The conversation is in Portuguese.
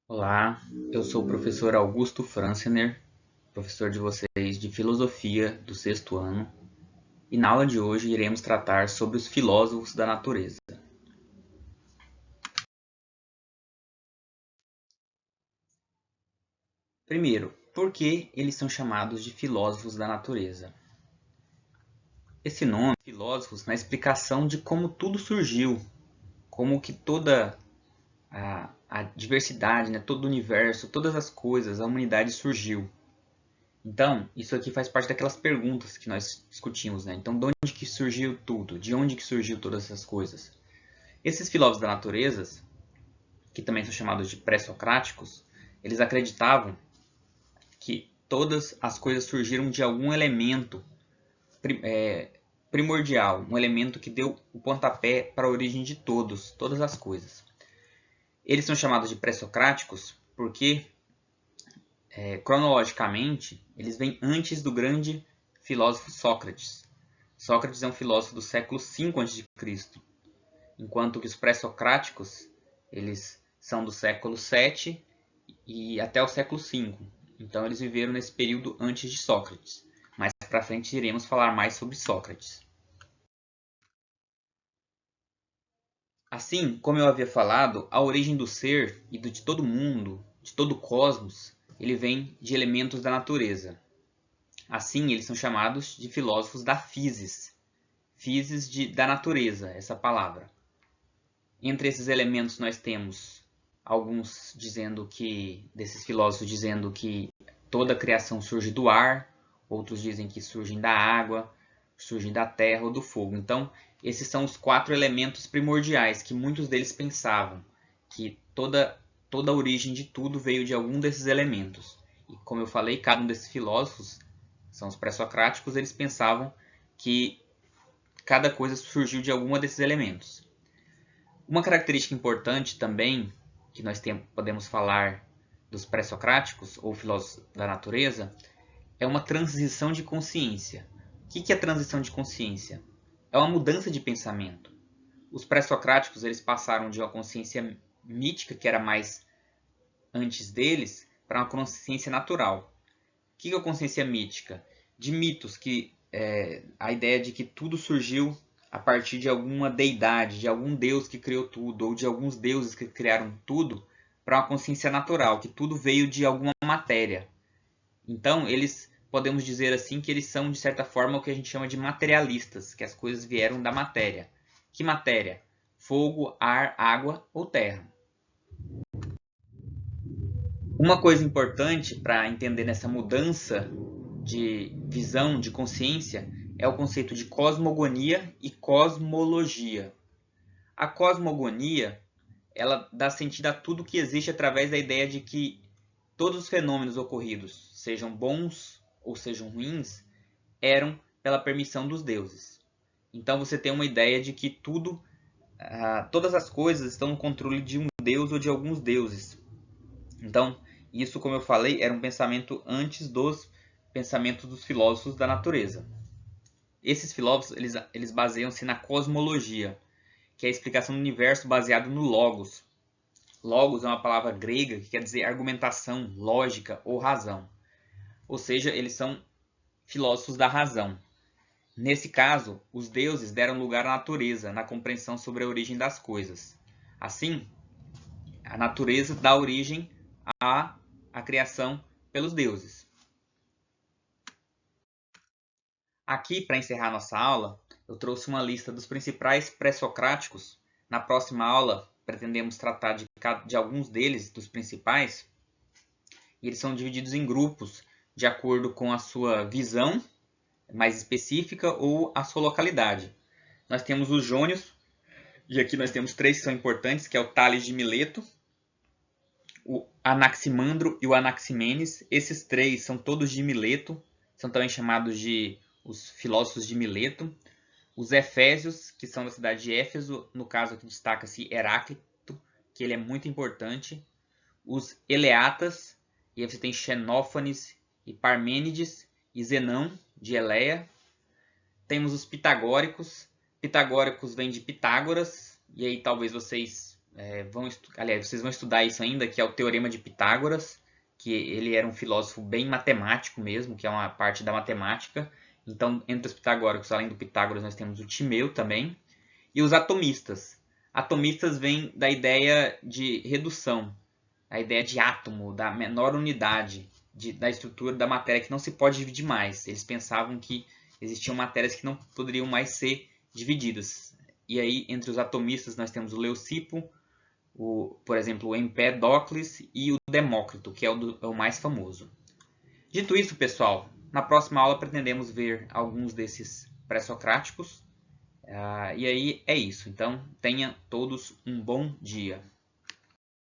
Olá, eu sou o professor Augusto Francener, professor de vocês de Filosofia do sexto ano, e na aula de hoje iremos tratar sobre os filósofos da natureza. Primeiro, por que eles são chamados de filósofos da natureza? Esse nome, filósofos, na explicação de como tudo surgiu, como que toda a diversidade, né, todo o universo, todas as coisas, a humanidade surgiu. Então, isso aqui faz parte daquelas perguntas que nós discutimos, né? Então, de onde que surgiu tudo? De onde que surgiu todas essas coisas? Esses filósofos da natureza, que também são chamados de pré-socráticos, eles acreditavam que todas as coisas surgiram de algum elemento primordial, um elemento que deu o pontapé para a origem de todas as coisas. Eles são chamados de pré-socráticos porque, cronologicamente, eles vêm antes do grande filósofo Sócrates. Sócrates é um filósofo do século V a.C., enquanto que os pré-socráticos eles são do século VII e até o século V. Então eles viveram nesse período antes de Sócrates. Mais para frente iremos falar mais sobre Sócrates. Assim, como eu havia falado, a origem do ser e de todo mundo, de todo o cosmos, ele vem de elementos da natureza. Assim, eles são chamados de filósofos da physis. Physis da natureza, essa palavra. Entre esses elementos nós temos alguns dizendo que, desses filósofos dizendo que toda a criação surge do ar, outros dizem que surgem da água, surgem da terra ou do fogo. Então, esses são os quatro elementos primordiais que muitos deles pensavam, que toda a origem de tudo veio de algum desses elementos. E como eu falei, cada um desses filósofos, são os pré-socráticos, eles pensavam que cada coisa surgiu de algum desses elementos. Uma característica importante também, que nós podemos falar dos pré-socráticos, ou filósofos da natureza, é uma transição de consciência. O que é a transição de consciência? É uma mudança de pensamento. Os pré-socráticos eles passaram de uma consciência mítica, que era mais antes deles, para uma consciência natural. O que é a consciência mítica? De mitos, a ideia de que tudo surgiu a partir de alguma deidade, de algum deus que criou tudo, ou de alguns deuses que criaram tudo, para uma consciência natural, que tudo veio de alguma matéria. Então, eles podemos dizer assim que eles são, de certa forma, o que a gente chama de materialistas, que as coisas vieram da matéria. Que matéria? Fogo, ar, água ou terra. Uma coisa importante para entender nessa mudança de visão, de consciência, é o conceito de cosmogonia e cosmologia. A cosmogonia, ela dá sentido a tudo que existe através da ideia de que todos os fenômenos ocorridos, sejam bons ou sejam ruins, eram pela permissão dos deuses. Então você tem uma ideia de que todas as coisas estão no controle de um deus ou de alguns deuses. Então, isso, como eu falei, era um pensamento antes dos pensamentos dos filósofos da natureza. Esses filósofos eles baseiam-se na cosmologia, que é a explicação do universo baseado no logos. Logos é uma palavra grega que quer dizer argumentação, lógica ou razão. Ou seja, eles são filósofos da razão. Nesse caso, os deuses deram lugar à natureza na compreensão sobre a origem das coisas. Assim, a natureza dá origem à criação pelos deuses. Aqui, para encerrar nossa aula, eu trouxe uma lista dos principais pré-socráticos. Na próxima aula, pretendemos tratar de alguns deles, dos principais. E eles são divididos em grupos de acordo com a sua visão mais específica ou a sua localidade. Nós temos os jônios, e aqui nós temos três que são importantes, que é o Tales de Mileto, o Anaximandro e o Anaximenes. Esses três são todos de Mileto, são também chamados de os filósofos de Mileto. Os Efésios, que são da cidade de Éfeso, no caso aqui destaca-se Heráclito, que ele é muito importante. Os Eleatas, e aí você tem Xenófanes e Parmênides e Zenão de Eleia. Temos os Pitagóricos. Pitagóricos vem de Pitágoras, e aí talvez vocês aliás, vocês vão estudar isso ainda, que é o Teorema de Pitágoras, que ele era um filósofo bem matemático mesmo, que é uma parte da matemática. Então, entre os pitagóricos, além do Pitágoras, nós temos o Timeu também. E os atomistas. Atomistas vêm da ideia de redução, a ideia de átomo, da menor unidade da estrutura da matéria que não se pode dividir mais. Eles pensavam que existiam matérias que não poderiam mais ser divididas. E aí, entre os atomistas, nós temos o Leucipo, por exemplo, o Empédocles e o Demócrito, que é o mais famoso. Dito isso, pessoal, na próxima aula pretendemos ver alguns desses pré-socráticos. E aí é isso. Então, tenha todos um bom dia.